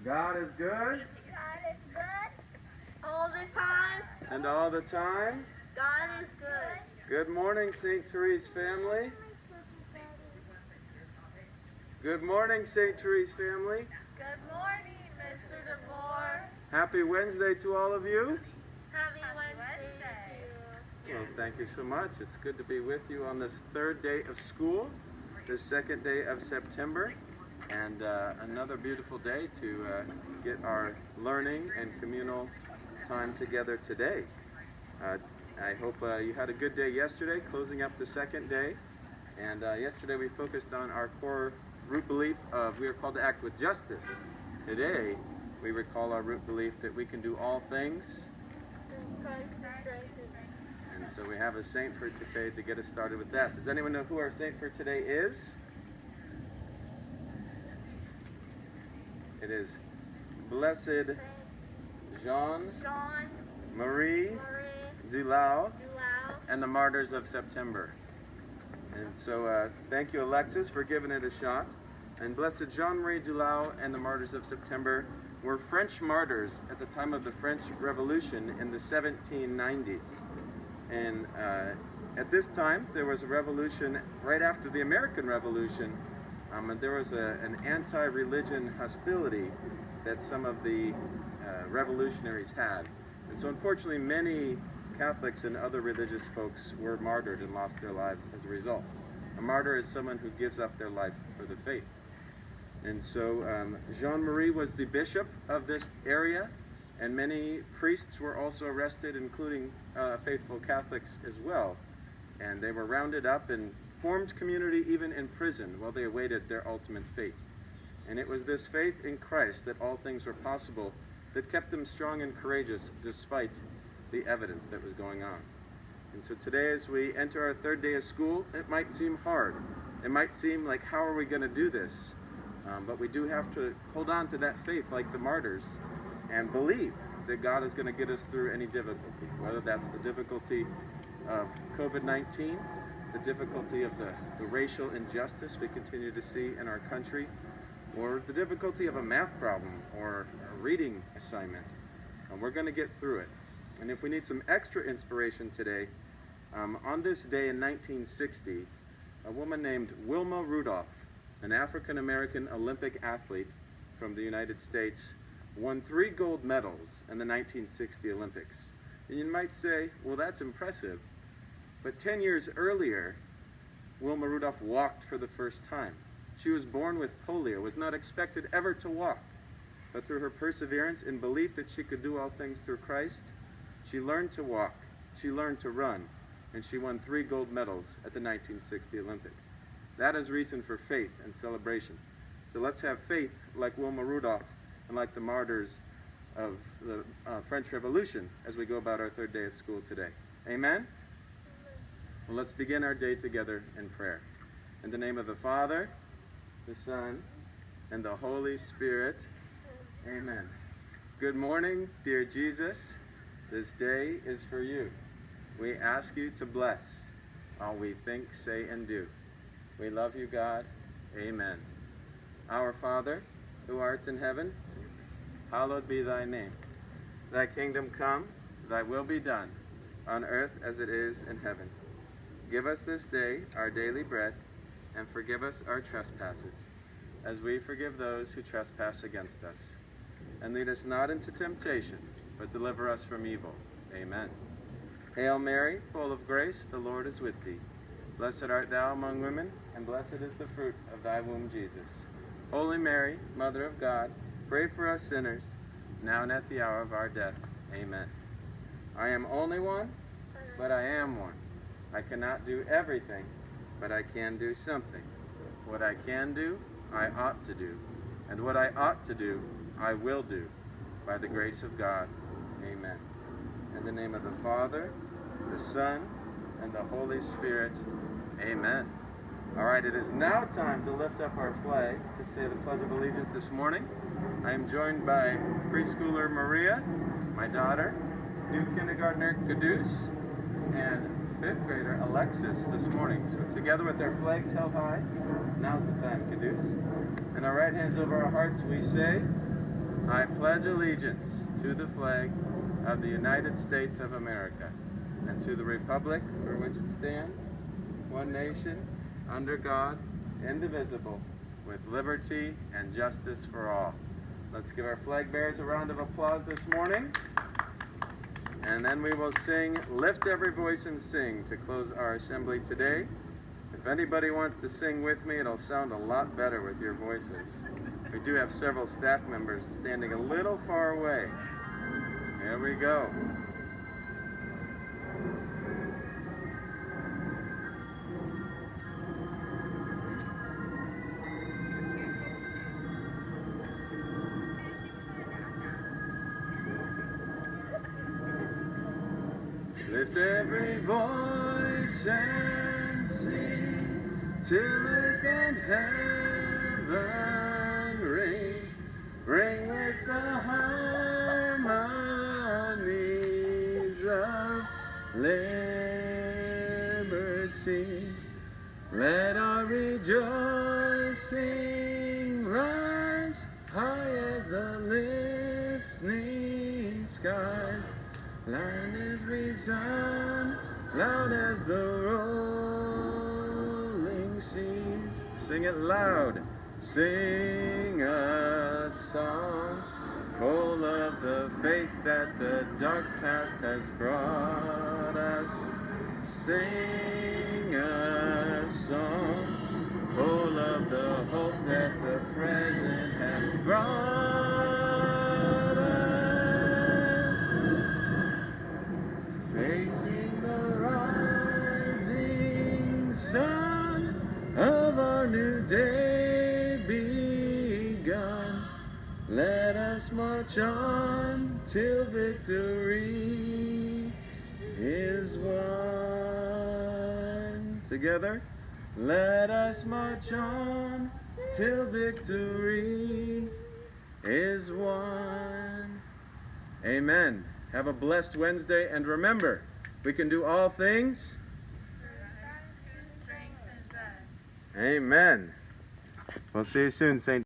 God is good. God is good. All the time. And all the time. God is good. Good morning, St. Therese family. Good morning, St. Therese family. Good morning, Mr. DeVore. Happy Wednesday to all of you. Happy Wednesday to you. Well, thank you so much. It's good to be with you on this third day of school, the second day of September, and another beautiful day to get our learning and communal time together today. I hope you had a good day yesterday, closing up the second day. And yesterday we focused on our core root belief of we are called to act with justice. Today we recall our root belief that we can do all things. Christ strengthens. And so we have a saint for today to get us started with that. Does anyone know who our saint for today is? It is Blessed Jean Marie Dulau and the Martyrs of September. And so thank you, Alexis, for giving it a shot. And Blessed Jean-Marie Dulau and the Martyrs of September were French martyrs at the time of the French Revolution in the 1790s. And at this time, there was a revolution right after the American Revolution. And there was an anti-religion hostility that some of the revolutionaries had. And so unfortunately, many Catholics and other religious folks were martyred and lost their lives as a result. A martyr is someone who gives up their life for the faith. And so Jean-Marie was the bishop of this area, and many priests were also arrested, including faithful Catholics as well. And they were rounded up and formed community even in prison while they awaited their ultimate fate. And it was this faith in Christ that all things were possible that kept them strong and courageous despite the evidence that was going on. And so today, as we enter our third day of school, it might seem hard. It might seem like, how are we going to do this? But we do have to hold on to that faith like the martyrs and believe that God is going to get us through any difficulty, whether that's the difficulty of COVID-19, the difficulty of the racial injustice we continue to see in our country, or the difficulty of a math problem or a reading assignment. And we're going to get through it. And if we need some extra inspiration today, on this day in 1960, a woman named Wilma Rudolph, an African-American Olympic athlete from the United States, won 3 gold medals in the 1960 Olympics. And you might say, well, that's impressive. But 10 years earlier, Wilma Rudolph walked for the first time. She was born with polio, was not expected ever to walk. But through her perseverance and belief that she could do all things through Christ, she learned to walk, she learned to run, and she won 3 gold medals at the 1960 Olympics. That is reason for faith and celebration. So let's have faith like Wilma Rudolph and like the martyrs of the French Revolution as we go about our third day of school today. Amen? Well, let's begin our day together in prayer. In the name of the Father, the Son, and the Holy Spirit. Amen. Good morning, dear Jesus. This day is for you. We ask you to bless all we think, say, and do. We love you, God. Amen. Our Father, who art in heaven, hallowed be thy name. Thy kingdom come, thy will be done, on earth as it is in heaven. Give us this day our daily bread, and forgive us our trespasses, as we forgive those who trespass against us. And lead us not into temptation, but deliver us from evil. Amen. Hail Mary, full of grace, the Lord is with thee. Blessed art thou among women, and blessed is the fruit of thy womb, Jesus. Holy Mary, Mother of God, pray for us sinners, now and at the hour of our death. Amen. I am only one, but I am one. I cannot do everything, but I can do something. What I can do, I ought to do. And what I ought to do, I will do, by the grace of God. Amen. In the name of the Father, the Son, and the Holy Spirit. Amen. All right, it is now time to lift up our flags to say the Pledge of Allegiance this morning. I am joined by preschooler Maria, my daughter, new kindergartner Caduce, and 5th grader Alexis this morning. So together with our flags held high, now's the time, Caduce. And our right hands over our hearts, we say, I pledge allegiance to the flag of the United States of America and to the republic for which it stands, one nation, under God, indivisible, with liberty and justice for all. Let's give our flag bearers a round of applause this morning. And then we will sing Lift Every Voice and Sing to close our assembly today. If anybody wants to sing with me, it'll sound a lot better with your voices. We do have several staff members standing a little far away. Here we go. Lift every voice and sing till earth and heaven ring. Ring with the harmonies of liberty. Let our rejoicing rise high as the listening skies. Let it resound loud as the rolling seas. Sing it loud. Sing a song full of the faith that the dark past has brought us. Sing a song full of the hope that the present has brought us. Facing the rising sun of our new day begun, let us march on till victory is won. Together, let us march on till victory is won. Amen. Have a blessed Wednesday, and remember, we can do all things. Amen. We'll see you soon, St.